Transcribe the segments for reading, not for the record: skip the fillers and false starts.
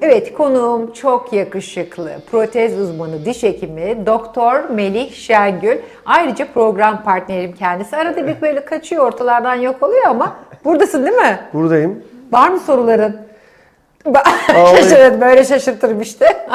Evet, konuğum çok yakışıklı, protez uzmanı, diş hekimi Doktor Melih Şengül. Ayrıca program partnerim kendisi. Arada bir böyle kaçıyor, ortalardan yok oluyor ama buradasın değil mi? Buradayım. Var mı soruların? Vallahi Şaşırdım, böyle şaşırtırım işte.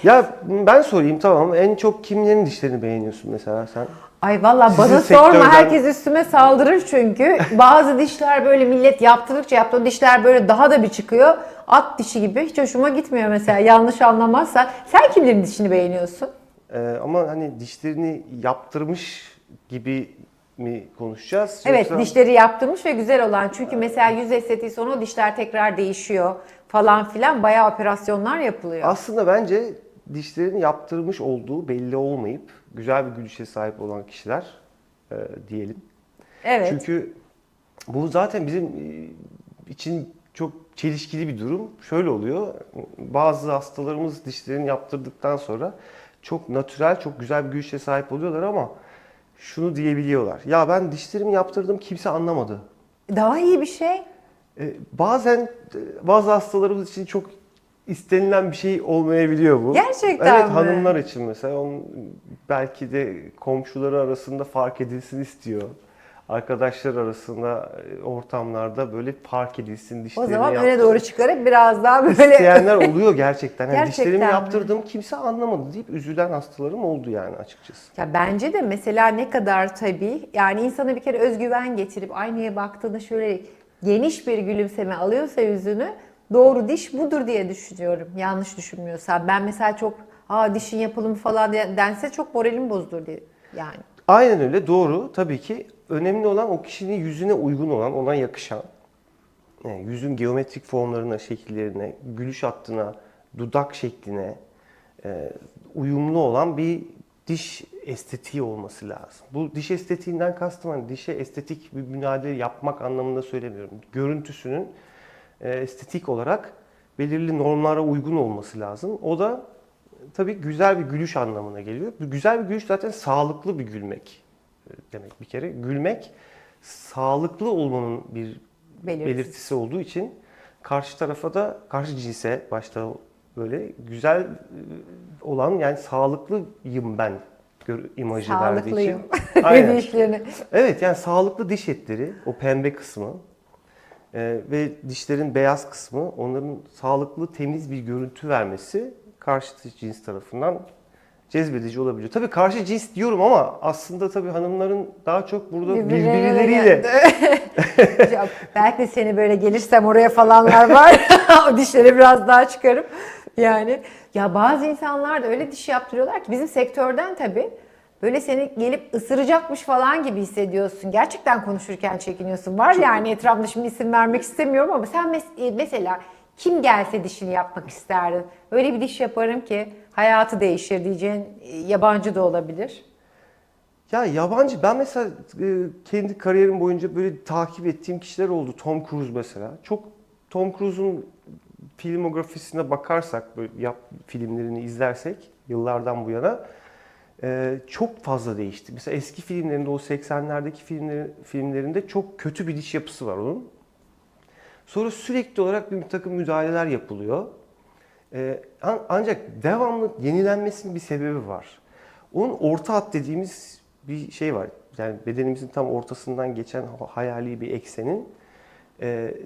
ya ben sorayım, tamam. En çok kimlerin dişlerini beğeniyorsun mesela sen? Ay valla Sizin bana sorma, sektörden herkes üstüme saldırır çünkü. Bazı dişler böyle millet yaptırdıkça yaptı, dişler böyle daha da bir çıkıyor. At dişi gibi, hiç hoşuma gitmiyor mesela, yanlış anlamazsan. Sen kimlerin dişini beğeniyorsun? ama hani dişlerini yaptırmış gibi mi konuşacağız Evet, yoksa dişleri yaptırmış ve güzel olan. Çünkü mesela yüz estetiği sonra o dişler tekrar değişiyor falan filan. Bayağı operasyonlar yapılıyor. aslında bence dişlerini yaptırmış olduğu belli olmayıp güzel bir gülüşe sahip olan kişiler diyelim. Evet. Çünkü bu zaten bizim için çok çelişkili bir durum. Şöyle oluyor. Bazı hastalarımız dişlerini yaptırdıktan sonra çok natürel, çok güzel bir gülüşe sahip oluyorlar ama şunu diyebiliyorlar. Ya ben dişlerimi yaptırdım, kimse anlamadı. Daha iyi bir şey. Bazen bazı hastalarımız için çok istenilen bir şey olmayabiliyor bu. Evet, Gerçekten mi? hanımlar için mesela onun belki de komşuları arasında fark edilsin istiyor. Arkadaşlar arasında ortamlarda böyle fark edilsin, O dişlerini zaman öne yaptı. doğru çıkarıp biraz daha böyle... İsteyenler oluyor gerçekten. Yani dişlerimi Gerçekten mi? yaptırdım, kimse anlamadı deyip üzülen hastalarım oldu yani açıkçası. Ya bence de mesela ne kadar tabii, yani insana bir kere özgüven getirip aynaya baktığında şöyle geniş bir gülümseme alıyorsa yüzünü, doğru diş budur diye düşünüyorum. Yanlış düşünmüyorsam. Ben mesela çok dişin yapılımı falan dense çok moralim bozulur diye yani. Aynen öyle, doğru. Tabii ki önemli olan o kişinin yüzüne uygun olan, ona yakışan, yani yüzün geometrik formlarına, şekillerine, gülüş hattına, dudak şekline uyumlu olan bir diş estetiği olması lazım. Bu diş estetiğinden kastım hani dişe estetik bir müdahale yapmak anlamında söylemiyorum. Görüntüsünün estetik olarak belirli normlara uygun olması lazım. O da tabii güzel bir gülüş anlamına geliyor. Bu güzel bir gülüş zaten sağlıklı bir gülmek demek bir kere. Gülmek sağlıklı olmanın bir Belirtisi. belirtisi olduğu için karşı tarafa da, karşı cinse başta böyle güzel olan, yani sağlıklıyım ben imajı verdiği için. Sağlıklıyım. Aynen. Dişlerini. Evet, yani sağlıklı diş etleri, o pembe kısmı ve dişlerin beyaz kısmı, onların sağlıklı, temiz bir görüntü vermesi karşı cins tarafından cezbedici olabiliyor. Tabii karşı cins diyorum ama aslında tabii hanımların daha çok burada birbirleriyle. Ya belki de seni böyle gelirsem oraya falanlar var. O dişleri biraz daha çıkarıp yani. Ya bazı insanlar da öyle diş yaptırıyorlar ki bizim sektörden tabii böyle seni gelip ısıracakmış falan gibi hissediyorsun. Gerçekten konuşurken çekiniyorsun. Var yani etrafımda, şimdi isim vermek istemiyorum ama sen mesela kim gelse dişini yapmak isterdin. Öyle bir diş yaparım ki hayatı değişir diyeceğin yabancı da olabilir. Ya yabancı, ben mesela kendi kariyerim boyunca böyle takip ettiğim kişiler oldu. Tom Cruise mesela. Çok Tom Cruise'un filmografisine bakarsak, böyle filmlerini izlersek yıllardan bu yana çok fazla değişti. Mesela eski filmlerinde, o 80'lerdeki filmlerinde çok kötü bir diş yapısı var onun. Sonra sürekli olarak bir takım müdahaleler yapılıyor. Ancak devamlı yenilenmesinin bir sebebi var. Onun orta hat dediğimiz bir şey var. Yani bedenimizin tam ortasından geçen hayali bir eksenin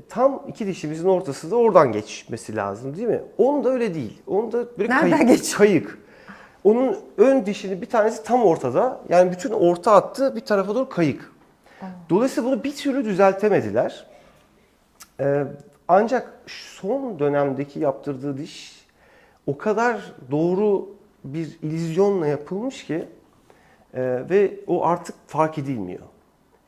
tam iki dişimizin ortası da oradan geçmesi lazım, değil mi? Onun da öyle değil. Onun da böyle Nereden geçiyor? kayık. Onun ön dişinin bir tanesi tam ortada. Yani bütün orta hattı bir tarafa doğru kayık. Dolayısıyla bunu bir türlü düzeltemediler. Ee, ancak son dönemdeki yaptırdığı diş o kadar doğru bir illüzyonla yapılmış ki ve o artık fark edilmiyor.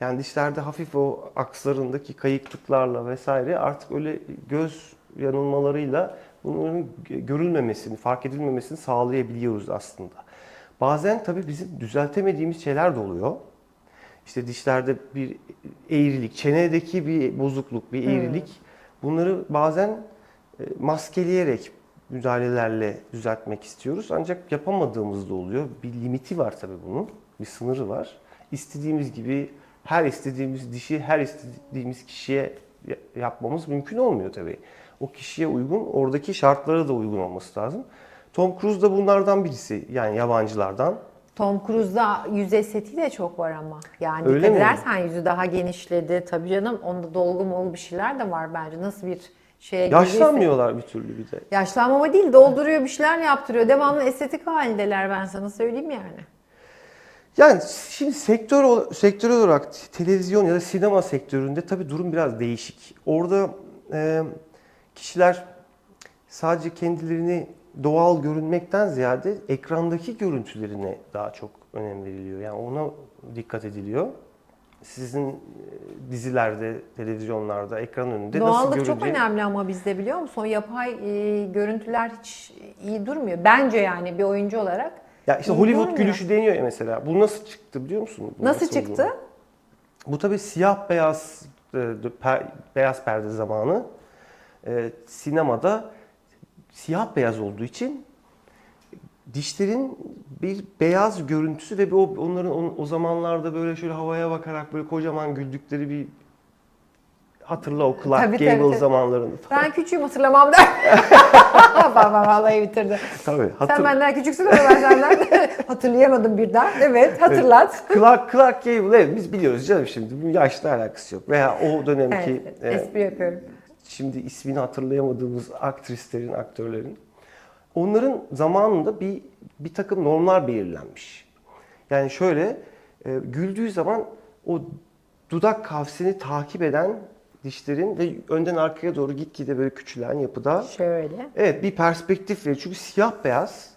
Yani dişlerde hafif o akslarındaki kayıklıklarla vesaire artık öyle göz yanılmalarıyla bunların görülmemesini, fark edilmemesini sağlayabiliyoruz aslında. Bazen tabii bizim düzeltemediğimiz şeyler de oluyor. İşte dişlerde bir eğrilik, çenedeki bir bozukluk, bir eğrilik. Bunları bazen maskeleyerek, müdahalelerle düzeltmek istiyoruz. Ancak yapamadığımız da oluyor. Bir limiti var tabii bunun, bir sınırı var. İstediğimiz gibi her istediğimiz dişi her istediğimiz kişiye yapmamız mümkün olmuyor tabii. o kişiye uygun, oradaki şartlara da uygun olması lazım. Tom Cruise da bunlardan birisi, yani yabancılardan. Tom Cruise'da yüz estetiği de çok var ama. Yani Öyle dikkat mi? edersen yüzü daha genişledi. Tabii canım, onda dolgu molgu bir şeyler de var bence. Nasıl bir şeye girdiyse. Yaşlanmıyorlar bir türlü bir de. Yaşlanmama değil, dolduruyor, bir şeyler yaptırıyor. Devamlı estetik halindeler, ben sana söyleyeyim yani. Yani şimdi sektör olarak televizyon ya da sinema sektöründe tabii durum biraz değişik. Orada kişiler sadece kendilerini doğal görünmekten ziyade ekrandaki görüntülerine daha çok önem veriliyor. Yani ona dikkat ediliyor. Sizin dizilerde, televizyonlarda, ekran önünde nasıl Doğallık görüneceği... çok önemli ama bizde, biliyor musun? O yapay görüntüler hiç iyi durmuyor. Bence yani bir oyuncu olarak Ya işte iyi Hollywood durmuyor. gülüşü deniyor ya mesela. Bu nasıl çıktı biliyor musun? Bu Nasıl olduğunu? çıktı? Bu tabii siyah beyaz beyaz perde zamanı. Sinemada siyah beyaz olduğu için dişlerin bir beyaz görüntüsü ve onların o zamanlarda böyle şöyle havaya bakarak böyle kocaman güldükleri bir, hatırla o Clark Tabii, Gable tabii. zamanlarını. Ben küçüğüm, hatırlamam der. Baba vallahi bitirdi. Tabii. Sen benden küçüksün ama ben senden hatırlayamadım birden. Evet, hatırlat. Clark Gable, evet, biz biliyoruz canım şimdi. Bunun yaşla alakası yok. Veya o dönemki Evet, espri yapıyorum. şimdi ismini hatırlayamadığımız aktrislerin, aktörlerin, onların zamanında bir takım normlar belirlenmiş. Yani şöyle, güldüğü zaman o dudak kavsini takip eden dişlerin ve önden arkaya doğru gitgide böyle küçülen yapıda, Şöyle. evet, bir perspektif veriyor. Çünkü siyah beyaz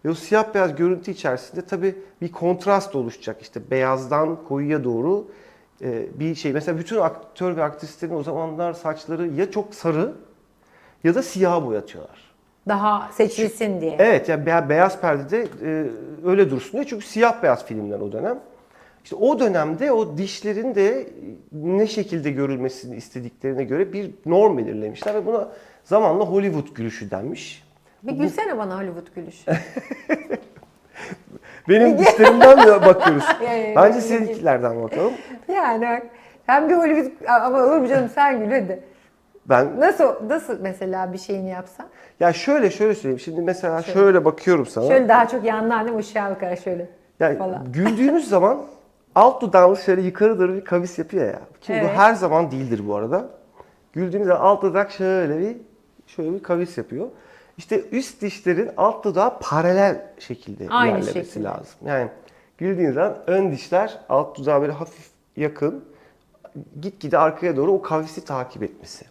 ve o siyah beyaz görüntü içerisinde tabii bir kontrast oluşacak. İşte beyazdan koyuya doğru bir şey. Mesela bütün aktör ve aktrislerin o zamanlar saçları ya çok sarı ya da siyah boyatıyorlar. Daha seçilsin diye. Evet, yani beyaz perdede öyle dursun diye. Çünkü siyah beyaz filmler o dönem. İşte o dönemde o dişlerin de ne şekilde görülmesini istediklerine göre bir norm belirlemişler ve buna zamanla Hollywood gülüşü denmiş. Bir gülsene bana Hollywood gülüşü. Benim dişlerimden mi bakıyoruz? Yani, Bence seninkilerden bakalım. Yani bak, hem bir Hollywood ama olur mu canım, sen gül hadi. Ben Nasıl mesela bir şeyini yapsan? ya şöyle söyleyeyim. Şimdi mesela şöyle bakıyorum sana. Şöyle daha çok yandan değil mi, ışığa bakarak şöyle Yani falan. güldüğümüz zaman alt dudağımız şöyle yukarı doğru bir kavis yapıyor ya. Şimdi bu Evet. her zaman değildir bu arada. Güldüğümüz zaman alt dudak şöyle bir kavis yapıyor. İşte üst dişlerin alt dudağa paralel şekilde Aynı ilerlemesi şekilde. lazım. Yani güldüğün zaman ön dişler alt dudağa böyle hafif yakın, gitgide arkaya doğru o kavisi takip etmesi.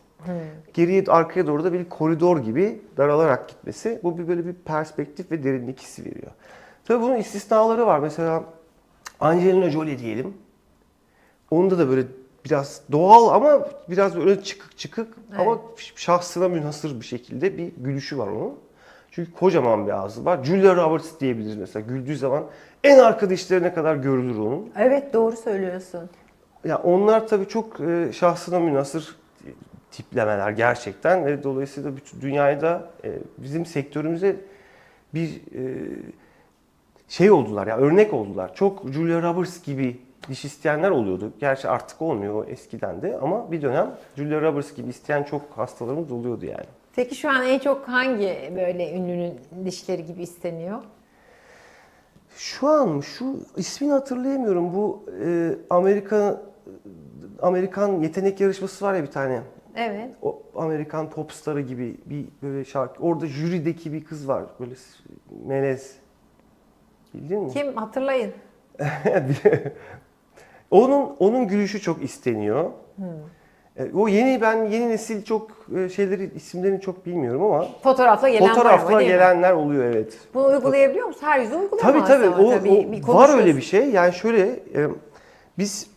Geriye arkaya doğru da bir koridor gibi daralarak gitmesi. Bu böyle bir perspektif ve derinlik hissi veriyor. Tabii bunun istisnaları var. Mesela Angelina Jolie diyelim. Onda da böyle biraz doğal ama biraz böyle çıkık ama şahsına münhasır bir şekilde bir gülüşü var onun. Çünkü kocaman bir ağzı var. Julia Roberts diyebiliriz mesela. Güldüğü zaman en arka dişlerine kadar görülür onun. Evet, doğru söylüyorsun. Ya onlar tabii çok şahsına münhasır tiplemeler gerçekten ve dolayısıyla bütün dünyada bizim sektörümüze bir şey oldular ya, örnek oldular. Çok Julia Roberts gibi diş isteyenler oluyordu. Gerçi artık olmuyor, o eskiden de, ama bir dönem Julia Roberts gibi isteyen çok hastalarımız oluyordu yani. Peki şu an en çok hangi böyle ünlünün dişleri gibi isteniyor? Şu ismini hatırlayamıyorum. Bu Amerikan yetenek yarışması var ya bir tane. Evet. O Amerikan popstarı gibi bir böyle şarkı. Orada jürideki bir kız var. Böyle melez. Bildin mi? Kim? Hatırlayın. Onun gülüşü çok isteniyor. O yeni nesil çok isimlerini çok bilmiyorum ama Fotoğrafla gelen var ama fotoğrafla değil mi? gelenler oluyor, evet. Bunu uygulayabiliyor musun? Her yüzü uygulamaz Tabii ama o tabii. Bir var konuşuyorsun. öyle bir şey. Yani şöyle biz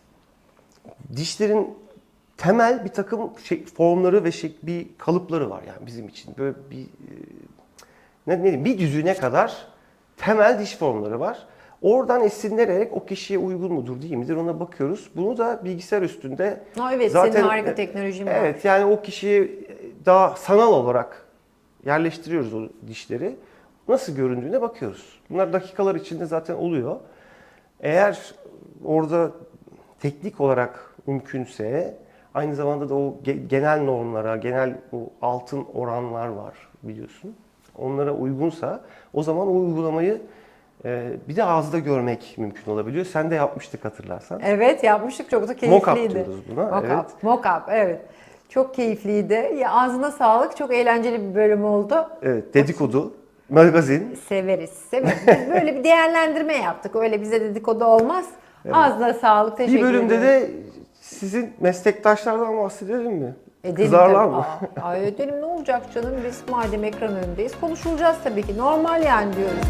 dişlerin temel bir takım formları ve bir kalıpları var yani bizim için. Böyle bir ne diyeyim, bir düzüne kadar temel diş formları var. Oradan esinlenerek o kişiye uygun mudur değil midir ona bakıyoruz. Bunu da bilgisayar üstünde Evet, zaten senin harika teknolojin var. evet, yani o kişiye daha sanal olarak yerleştiriyoruz o dişleri. Nasıl göründüğüne bakıyoruz. Bunlar dakikalar içinde zaten oluyor. Eğer orada teknik olarak mümkünse Aynı zamanda da o genel normlara, genel o altın oranlar var biliyorsun. Onlara uygunsa o zaman o uygulamayı bir de ağızda görmek mümkün olabiliyor. Sen de yapmıştık hatırlarsan. Evet, yapmıştık, çok da keyifliydi. Mock-up diyoruz buna. Mock-up, mock-up, evet. Çok keyifliydi. Ya ağzına sağlık. Çok eğlenceli bir bölüm oldu. Evet, dedikodu, magazin. Severiz. Biz böyle bir değerlendirme yaptık. Öyle bize dedikodu olmaz. Ağzına sağlık. Teşekkür Bir bölümde ederim. de sizin meslektaşlardan bahsedelim mi? Edelim Kızarlar tabii. mı? Ay edelim, ne olacak canım, biz madem ekran önündeyiz konuşulacağız tabii ki. Normal yani diyoruz.